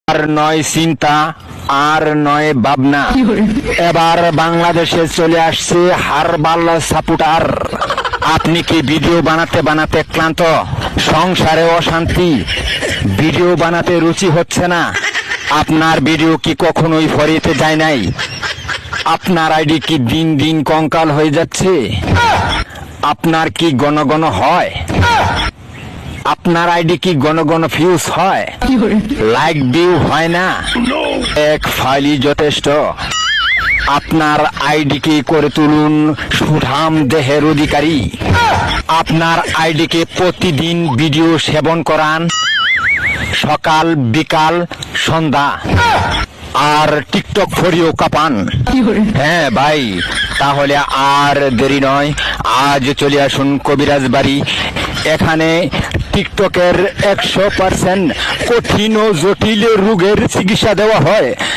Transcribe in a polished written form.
আর নয় চিন্তা, আর নয় ভাবনা, এবার বাংলাদেশে চলে আসছে হারবাল সাপোর্টার। আপনি কি ভিডিও বানাতে বানাতে ক্লান্ত, সংসারে অশান্তি, ভিডিও বানাতে রুচি হচ্ছে না? আপনার ভিডিও কি কখনোই ফরিতে যায় নাই? আপনার আইডি কি দিন দিন কঙ্কাল হয়ে যাচ্ছে? আপনার কি ঘন ঘন হয়? আপনার আইডি কি ঘন ঘন ফিউজ হয়? লাইক ভিউ হয় না? এক ফাইলই যথেষ্ট। আপনার আইডিকে করে তুলুন সুঠাম দেহের অধিকারী। আপনার আইডিকে প্রতিদিন ভিডিও সেবন করান, সকাল বিকাল সন্ধ্যা, আর টিকটক ফরিও কাপান। হ্যাঁ ভাই, তাহলে আর দেরি নয়, আজ চলে আসুন কবিরাজ বাড়ি। এখানে টিকটকের 100% কঠিন ও জটিল রোগের চিকিৎসা দেওয়া হয়।